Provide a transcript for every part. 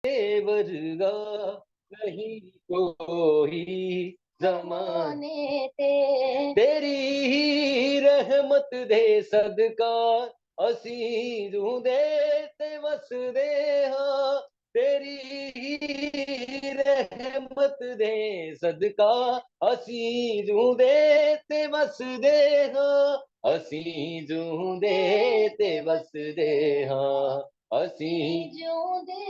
वर्गा नहीं कोई जमाने ते। तेरी ही रहमत दे सदका असी जूंदे ते वसदे हाँ। तेरी ही रहमत दे सदका असी जूंदे ते वसदे हाँ। असी जूंदे ते वसदे हाँ। असी जूंदे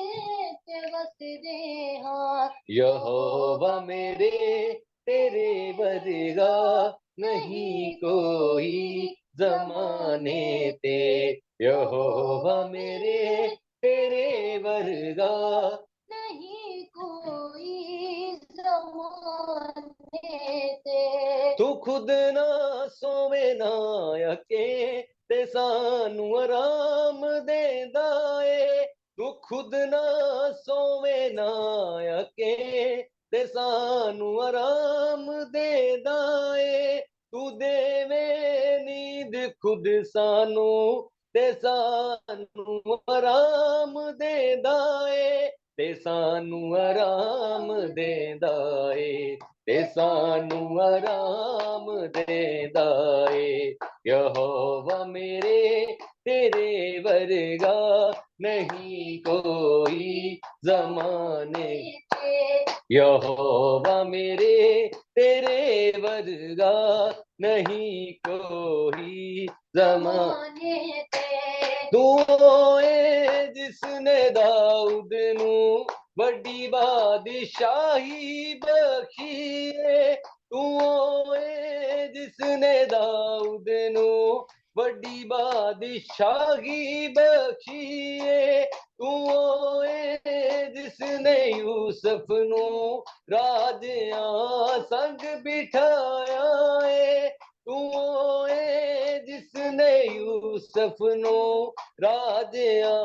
ते वसदे हाँ। यहोवा मेरे तेरे वर्गा नहीं कोई जमाने ते। यहोवा मेरे तेरे वर्गा नहीं कोई जमाने ते। तू खुद ना सोवे ना अके ते सानू आराम देंदा ए। तू खुद ना सोवे ना अके ते सानू आराम देंदा ए। तू देवे नींद खुद सानू ते सानू आराम देंदा ए। ते सानू आराम देंदा ए। ते सानू आराम देंदा ए। यहोवा मेरे तेरे वर्गा नहीं कोई जमाने ते। यहोवा मेरे तेरे वर्गा नहीं कोई जमाने ते। तू ओए जिसने दाऊद नू बड़ी बादशाही बख्शी है। तू ओए जिसने दाऊद नू बड़ी बादशाही बख्शी है। तू ओए जिसने यूसुफ नू राजिया संग बिठाया है। तू ओए जिसने यूसुफ नू राजिया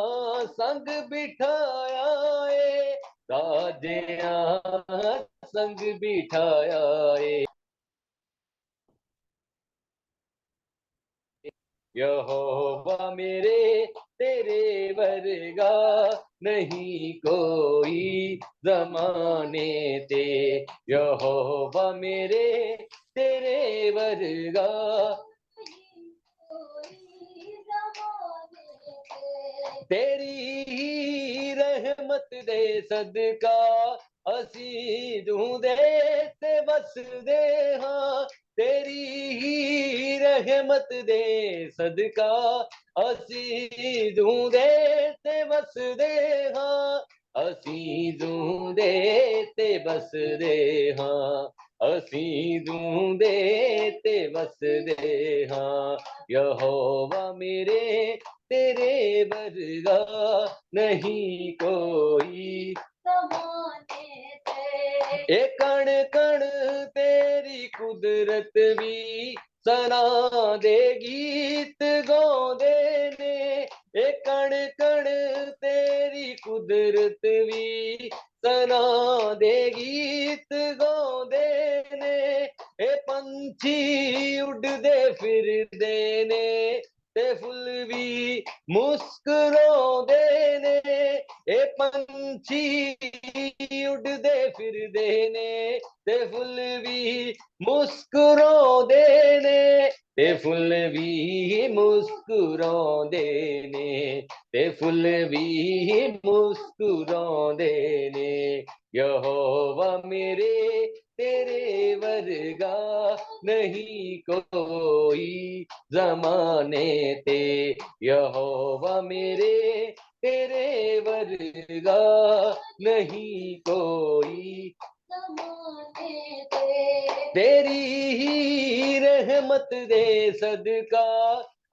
संग बिठाया है। राजिया संग बिठाया है। यहोवा मेरे तेरे वर्गा नहीं कोई जमाने ते। यहोवा मेरे तेरे वर्गा तेरी ही रहमत दे सदका असी जूंदे ते वसदे हाँ। तेरी ही रहमत दे सदका असी जूंदे ते वसदे हाँ। असी जूंदे ते वसदे हाँ। असी जूंदे ते वसदे हाँ। यहोवा मेरे तेरे वर्गा नहीं कोई जमाने ते। ए कण कण तेरी कुदरत भी सना दे गीत गाउंदे ने। ए कण कण तेरी कुदरत भी सना दे गीत गाउंदे ने। ए पंछी उड़दे फिरदे ने ते फुल भी मुस्कुराउंदे ने। ए पंछी उड़दे फिरदे ने ते फुल भी मुस्कुराउंदे ने। ते फुल भी मुस्कुराउंदे ने। ते फुल भी मुस्कुराउंदे ने। यहोवा मेरे तेरे वर्गा नहीं कोई जमाने ते। यहोवा मेरे तेरे वर्गा नहीं कोई जमाने ते। तेरी ही रहमत दे सदका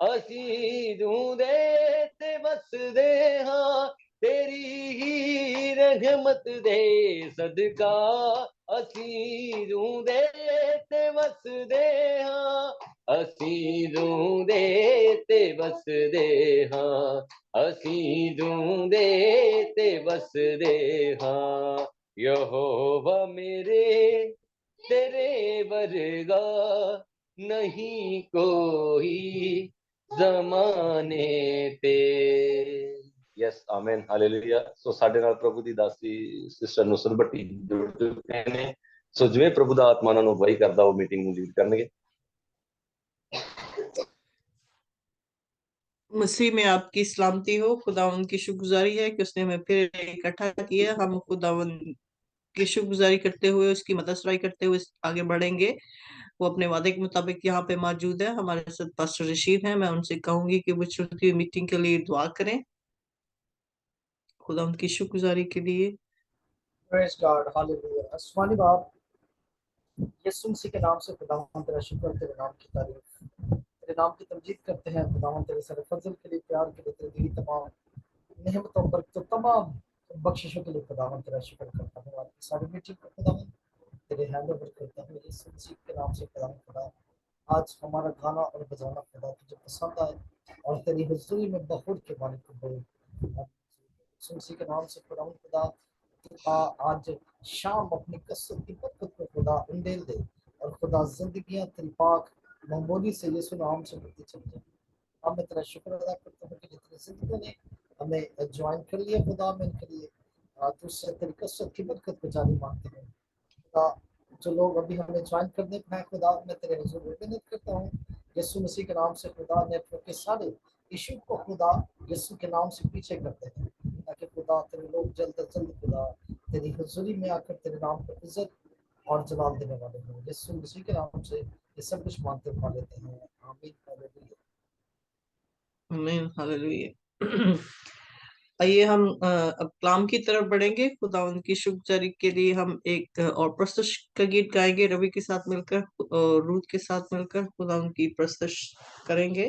असी जूंदे ते वसदे हाँ। तेरी ही रहमत दे सदका असी जूंदे ते वसदे हाँ। असी जूंदे ते वसदे हाँ। असी जूंदे ते वसदे हाँ। यहोवा मेरे तेरे वर्गा नहीं कोई जमाने ते। Yes amen hallelujah. सो ਸਾਡੇ ਨਾਲ ਪ੍ਰਭੂ ਦੀ ਦਾਸੀ ਸਿਸਟਰ ਨੁਸਰਤ ਭੱਟੀ ਜੁੜ ਚੁੱਕੇ ਨੇ। ਸੋ ਜਿਵੇਂ ਪ੍ਰਭੂ ਦਾ ਆਤਮਾ ਉਹਨਾਂ ਨੂੰ ਅਗਵਾਈ ਕਰਦਾ ਉਹ ਮੀਟਿੰਗ ਨੂੰ ਲੀਡ ਕਰਨਗੇ। मसीह में आपकी सलामती हो। खुदावन की शुक्रगुजारी है कि उसने हमें फिर इकट्ठा किया। हम खुदावन की शुक्रगुजारी करते हुए, उसकी मददसराई करते हुए आगे बढ़ेंगे। वो अपने वादे के मुताबिक यहाँ पे मौजूद है। हमारे साथ पास्टर रशीद हैं। मैं उनसे कहूंगी कि वो चुनती हुई मीटिंग के लिए दुआ करें, खुदा उनकी शुक्रगुजारी के लिए। Praise God hallelujah. आसमानी बाप, यीशु मसीह के नाम से खुदावंद तेरा शुक्र, तेरे नाम की तारीफ, तेरे नाम की तमजीद करते हैं खुदावंद। तेरे सारे फजल के लिए, प्यार के लिए, तेरी दी तमाम नेमतों पर, तो तमाम बख्शिशों के लिए खुदावंद तेरा शुक्र करता हूँ। आपकी सारी मीटिंग को खुदावंद तेरे हैंड ओवर करता हूँ यीशु मसीह के नाम से खुदावंद। खुदा आज हमारा गाना और बजाना खुदा तुझे पसंद आए और तेरी हुजूरी में बहुत के मालिक को बोल यीशु मसीह के नाम से खुदावंद। खुदा आज शाम अपनी कसरत की बरकत को खुदा उंडेल दे और खुदा जिंदगियां तेरी पाक मामूली से यीशु नाम से बढ़ती चल जाए। अब मैं तेरा शुक्र अदा करता हूँ कि जितनी जिंदगियों ने हमें ज्वाइन कर लिया खुदा, मैं इनके लिए तुझसे तेरी कसरत की बरकत को जारी मांगते हैं खुदा। जो लोग अभी हमें ज्वाइन करने को हैं खुदा, मैं तेरे हुजूर में विनती करता हूँ यीशु मसीह के नाम से खुदा, नेटवर्क के सारे इशू को खुदा यीशु के नाम से पीछे करते हैं, ताकि खुदा तेरे लोग जल्द से जल्द खुदा तेरी हुजूरी में आकर तेरे नाम को इज्जत और जलाल देने वाले हैं। यीशु मसीह के नाम से ये सब कुछ मांगते पा लेते हैं, आमीन हालेलुया। आमीन हालेलुया। आइए हम अब कलाम की तरफ बढ़ेंगे। खुदा उनकी शुक्रगुजारी के लिए हम एक और प्रस्तुत का गीत गाएंगे रवि के साथ मिलकर और रूथ के साथ मिलकर खुदा उनकी प्रस्तुत करेंगे।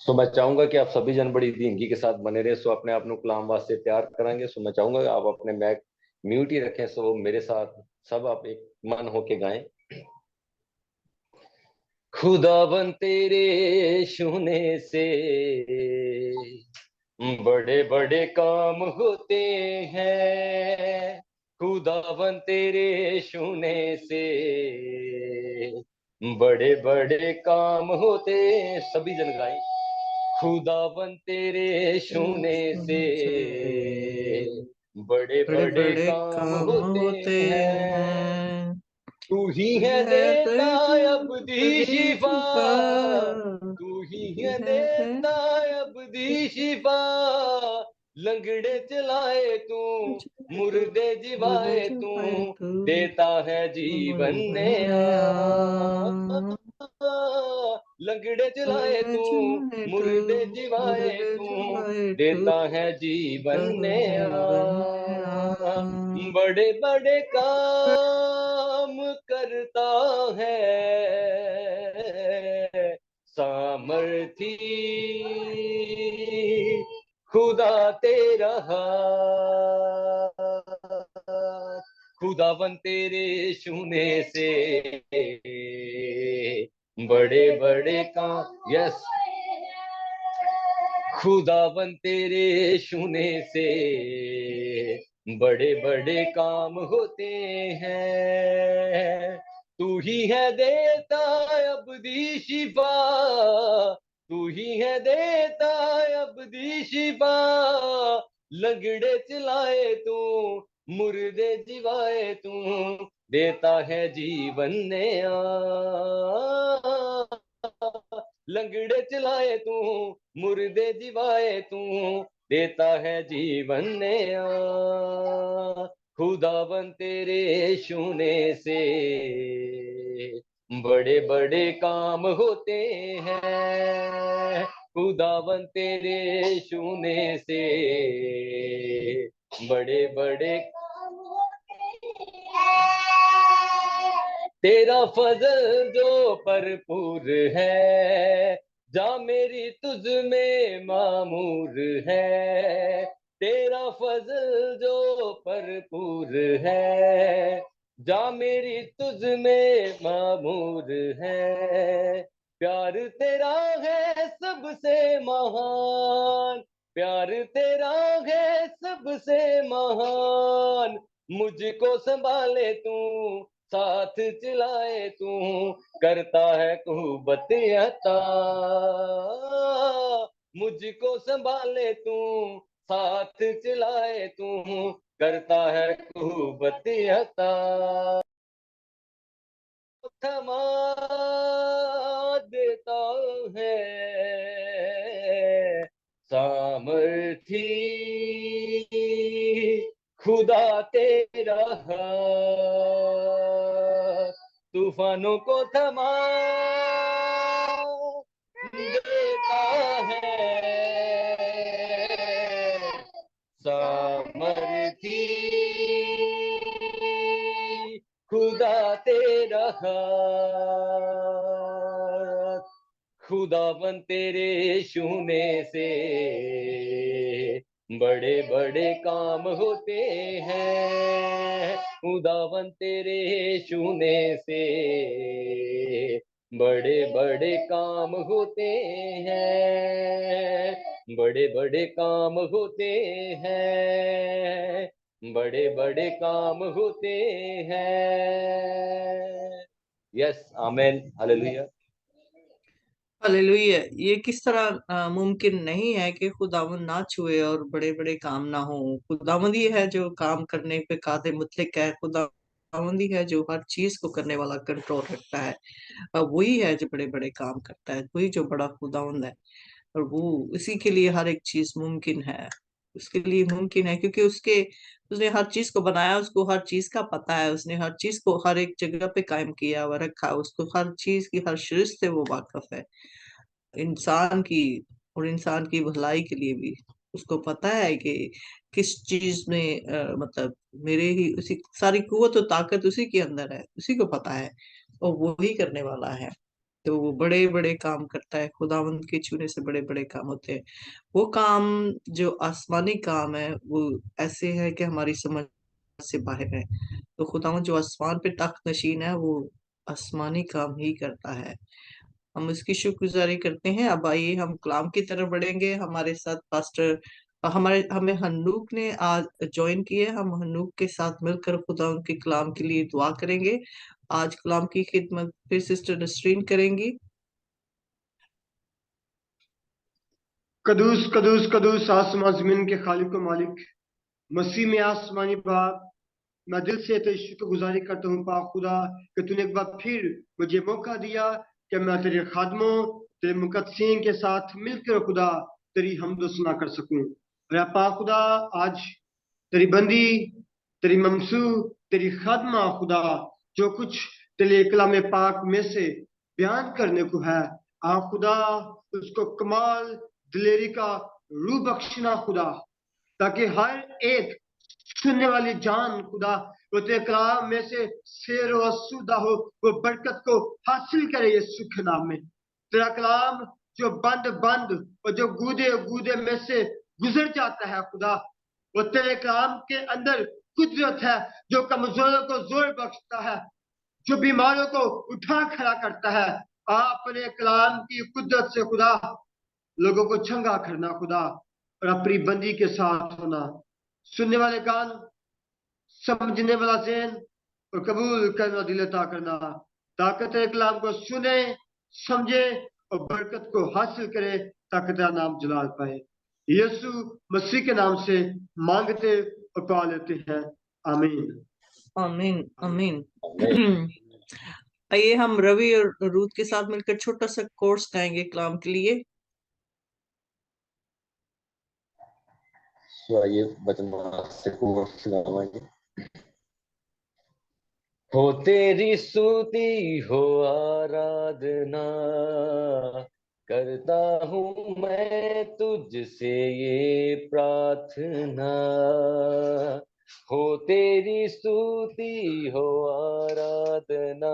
सो मैं चाहूंगा कि आप सभी जन बड़ी धींगी के साथ बने रहे। सो अपने आप को कलाम वास्ते तैयार करांगे। सो मैं चाहूंगा कि आप अपने मैक म्यूट ही रखें। सो मेरे साथ सब आप एक मन होके गाएं। खुदावन तेरे छूने से बड़े बड़े काम होते हैं। खुदावन तेरे छूने से बड़े बड़े काम होते। सभी जन गाएं। खुदावन तेरे छूने से बड़े बड़े काम होते हैं। तू ही है देता अबदी शिफा, तू ही है देता अबदी शिफा। लंगड़े चलाए तू, मुर्दे जिवाए तू, देता है जीवन नया। लंगड़े चलाए तू, मुर्दे जिवाए तू, देता है जीवन नया। बड़े बड़े काम करता है सामर्थी खुदा तेरा हाथ। खुदावन तेरे छूने से बड़े बड़े काम। यस खुदावन तेरे छूने से बड़े बड़े काम होते हैं। तू ही है देता अबदी शिफा, तू ही है देता अबदी शिफा। लंगड़े चलाए तू, मुर्दे जिवाए तू, देता है जीवन नया। लंगड़े चलाए तू, मुर्दे जिवाए तू, देता है जीवन नया। खुदावन तेरे छूने से बड़े बड़े काम होते हैं। खुदावन तेरे छूने से बड़े बड़े काम होते हैं। तेरा फजल जो भरपूर है, जा मेरी तुझ में मामूर है। तेरा फजल जो भरपूर है, जा मेरी तुझ में मामूर है। प्यार तेरा है सबसे महान, प्यार तेरा है सबसे महान। मुझको संभाले तू, साथ चलाए तू, करता है कुबत अता। मुझको संभाले तू, साथ चलाए तू, करता है कुबती अता, थमा देता है सामर्थी खुदा तेरा हाथ, तूफानों को थमा देता है सामर्थी खुदा तेरा हाथ, खुदावन तेरे छूने से बड़े बड़े काम होते हैं, खुदावन तेरे छूने से बड़े बड़े काम होते हैं, बड़े बड़े काम होते हैं, बड़े बड़े काम होते हैं। यस, आमेन, हालेलुया। हालेलुया। ये किस तरह मुमकिन नहीं है कि खुदावंद ना छुए और बड़े बड़े काम ना हो। खुदावंद ही है जो काम करने पे कादे मुतलक है। खुदावंद ही है जो हर चीज को करने वाला, कंट्रोल रखता है। वही है जो बड़े बड़े काम करता है, वही जो बड़ा खुदावंद है। और वो उसी के लिए हर एक चीज मुमकिन है। उसके लिए मुमकिन है क्योंकि उसके उसने हर चीज को बनाया, उसको हर चीज का पता है, उसने हर चीज को हर एक जगह पे कायम किया हुआ रखा, उसको हर चीज की हर शिर्ष से वो वाकिफ है। इंसान की और इंसान की भलाई के लिए भी उसको पता है कि किस चीज में मतलब मेरे ही उसी सारी कुव्वत और ताकत उसी के अंदर है, उसी को पता है और वो ही करने वाला है। तो वो बड़े बड़े काम करता है। खुदावंद के छूने से बड़े बड़े काम होते हैं। वो काम जो आसमानी काम है वो ऐसे है कि हमारी समझ से बाहर है। तो खुदावंद जो आसमान पे तख्त नशीन है वो आसमानी काम ही करता है। हम उसकी शुक्रगुजारी करते हैं। अब आइए हम कलाम की तरफ बढ़ेंगे। हमारे साथ पास्टर हमारे हमें हन्नूक ने आज ज्वाइन किए। हम हन्नूक के साथ मिलकर खुदा उनके कलाम के लिए दुआ करेंगे। आज कलाम की खिदमत फिर सिस्टर नसरीन करेंगी। कदूस कदूस कदूस आसमां जमीन के खालिक व मालिक, मसीह में आसमानी बाप, मैं दिल से तेरी शुक्रगुजारी करता हूँ पाक खुदा कि तूने एक बार फिर मुझे मौका दिया कि मैं तेरे खादमों, तेरे मुकद्दसीन के साथ मिलकर खुदा तेरी हमदो सुना कर सकूं। और पाक खुदा आज तेरी बंदी, तेरी ममसू, तेरी खादमा खुदा जो कुछ तेरे कलाम पाक में से बयान करने को है, आ खुदा उसको कमाल दिलेरी का रूह बख्शना खुदा, ताकि हर एक सुनने वाली जान खुदा वो तेरे कलाम में से शेर व सुदा हो, वो बरकत को हासिल करे यीशु के नाम में। तेरा कलाम जो बंद बंद और जो गूदे गूदे में से गुजर जाता है खुदा, वो तेरे कलाम के अंदर कुदरत है जो कमजोरों को जोर बख्शता है, जो बीमारों को उठा खड़ा करता है। अपने कलाम की कुदरत से खुदा लोगों को चंगा करना खुदा, और अपनी बंदी के साथ होना, सुनने वाले कान, समझने वाला ज़हन और कबूल करने वाला दिल अता करना, ताकि तेरे कलाम को सुने, समझे और बरकत को हासिल करे, ताकि तेरा नाम जलाल पाए। यीशु मसीह के नाम से मांगते और पा लेते हैं, आमीन आमीन आमीन। आमेन। आइए हम रवि और रूथ के साथ मिलकर छोटा सा कोर्स गाएंगे कलाम के लिए। सो आइए वचन से कोर्स गावाएंगे। हो तेरी स्तुति हो आराधना करता हूँ मैं तुझसे ये प्रार्थना, हो तेरी स्तुति हो आराधना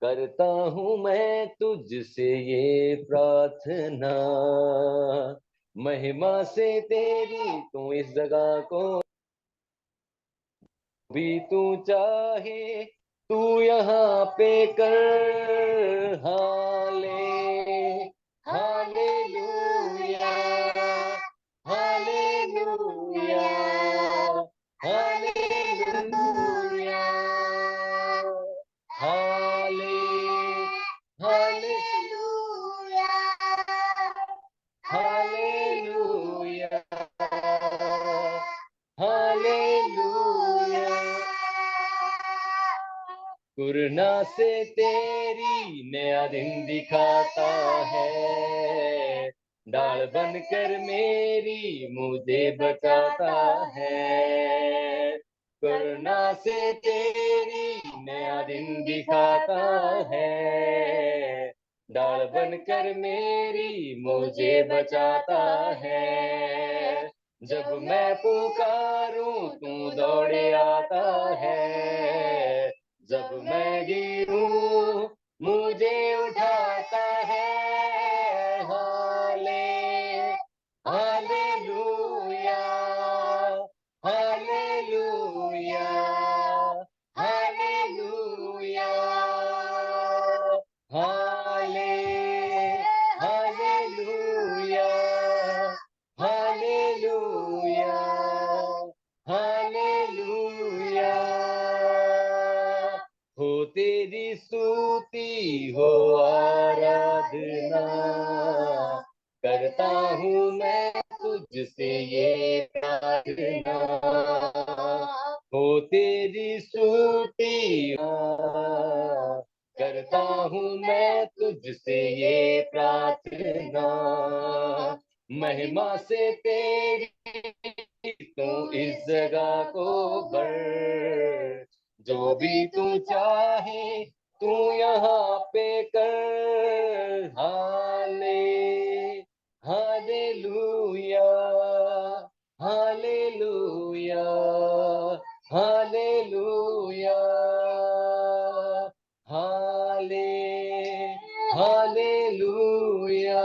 करता हूँ मैं तुझसे ये प्रार्थना, महिमा से तेरी तू इस जगह को भी तू चाहे तू यहाँ पे कर, हालेलुया हालेलुया हालेलुया हाले हालेलुया हालेलुया। कुरना से तेरी नया दिन दिखाता है, डाल बनकर मेरी मुझे बचाता है। करुणा से तेरी नया दिन दिखाता है, डाल बनकर मेरी मुझे बचाता है। जब मैं पुकारूं तू दौड़े आता है, जब मैं गिरूं मुझे उठाता है। Hallelujah, hallelujah, hallelujah, hallelujah, hallelujah, hallelujah. हो तेरी स्तुति हो आराधना, करता हूँ मैं तुझसे ये प्रार्थना। हो तेरी स्तुति करता हूँ मैं तुझसे ये प्रार्थना। महिमा से तेरी तू इस जगह को भर, जो भी तू चाहे तू यहाँ पे कर। Hallelujah, hallelujah, hallelujah, hallelujah,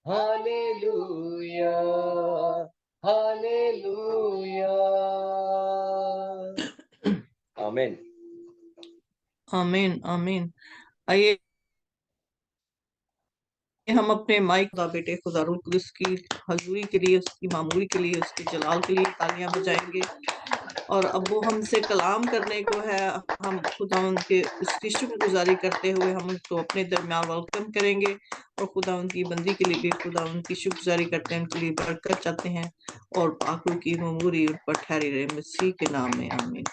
hallelujah, hallelujah. आमीन, आमीन आमीन। आइए हम अपने माइक खुदा बेटे खुदा रूह कुदस की हजूरी के लिए, उसकी मामूरी के लिए, उसके जलाल के लिए तालियां बजाएंगे। और अब वो हमसे कलाम करने को है। हम खुदा उनके उसकी शुक्रगुजारी करते हुए हम उसको अपने दरमियान वेलकम करेंगे, और खुदा उनकी बंदी के लिए भी खुदा उनकी शुक्रगुजारी करते हैं, उनके लिए बरकत चाहते हैं, और पाक रूह की ममूरी उन पर ठहरी रहे, मसीह के नाम में आमीन।